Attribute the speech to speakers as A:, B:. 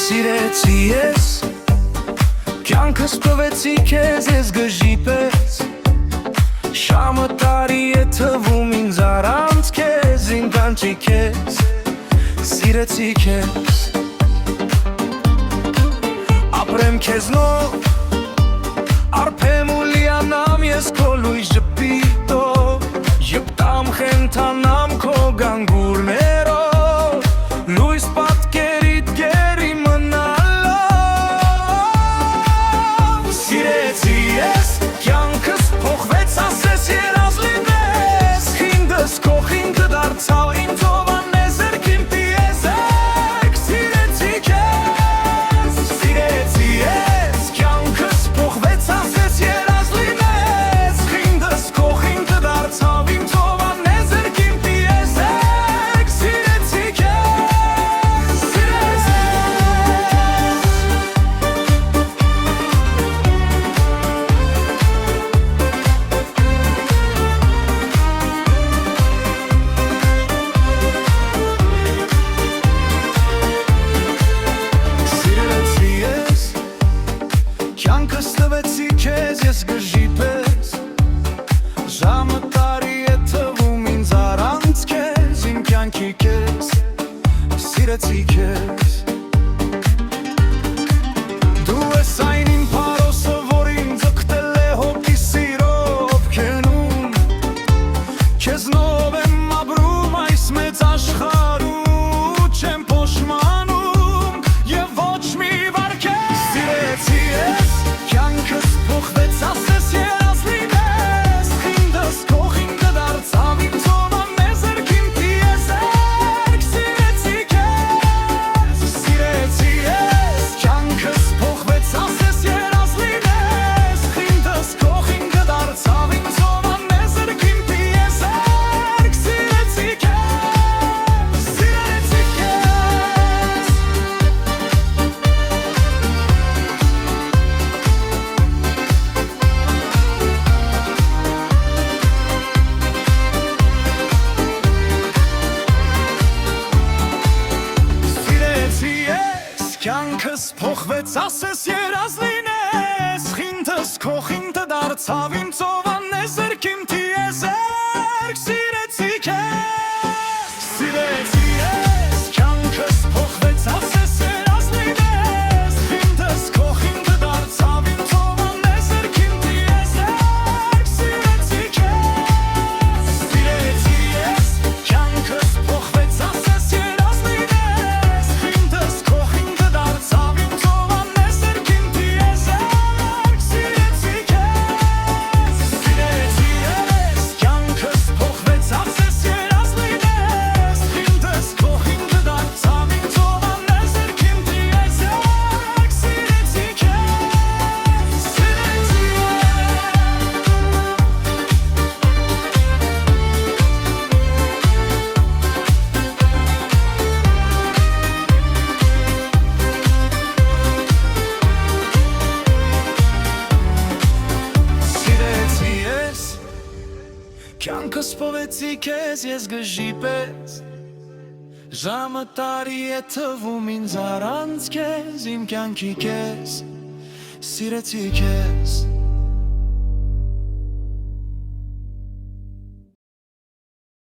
A: Սիրեցի ես, կյանքս տվեցի քեզ ես գժի պես, շամը տարի է թվում ինձ առանց քեզ, իմ կանչիկ ես, սիրեցի քեզ, ապրեմ քեզնով, արփեմ ու լիանամ ես քո լույս ժպիտով, ժպտամ խենթանամ քո գանգուրներով, լույս պատկերիդ գերի մնալով, սիրեցի ես, կյանքս փոխվեց ասես երազ լինես, խինդս քո խինդը դարձավ իմ ծովան եզերք իմ տիեզերք, սիրեցի քեզ, սիրեցի ես, կյանքս փոխվեց ասես երազ լինես, խինդս քո խինդը դարձավ իմ ծովան եզերք իմ տիեզերք, սիրեցի քեզ, սիրեցի ես, կյանքս տվեցի քեզ ես գժի պես, ժամը տարի է թվում ինձ առանց քեզ, իմ կյանքի քեզ, սիրեցի քեզ, դու ես այն իմ փարոսը, որ ինձ օգնել է հոգի սիրով քենում, քեզնով եմ ապրում այս մեծ աշխարհում, չեմ փոշմանում և ոչ մի վարքեր, սիրեցի ես, կյանքս փոխվեց ասես երազ լինես, խինդս քո խինդը դարձավ իմ ծովան եզերք իմ տիեզերք, սիրեցի քեզ, սիրեցի ես, կյանքս փոխվեց ասես երազ լինես, խինդս քո խինդը դարձավ իմ ծովան եզերք իմ տիեզերք, սիրեցի քեզ, սիրեցի քեզ, սիրեցի ես, կյանքս փոխվեց ասես երազ լինես, խինդս քո խինդը դարձավ իմ ծովան եզերք իմ տիեզերք, սիրեցի քեզ, սիրեցի ես, կյանքս փոխվեց ասես երազ լինես, խինդս քո խինդը դարձավ իմ ծովան եզերք իմ տիեզերք, սիրեցի քեզ, սիրեցի ես, կյանքս փոխվեց ասես երազ լինես, խինդս քո խինդը դարձավ իմ ծովան եզերք իմ տիեզերք, սիրեցի քեզ, սիրեցի ես, կյանքս փոխվեց ասես երազ լինես, խինդս քո խինդը դարձավ իմ ծովան եզերք իմ տիեզերք, սիրեցի քեզ, սիրեցի Սիրեցի ես, կյանքս փոխվեցի քեզ ես գժի պես, ժամը տարի է թվում ինձ առանց քեզ, իմ կյանքի քեզ, սիրեցի քեզ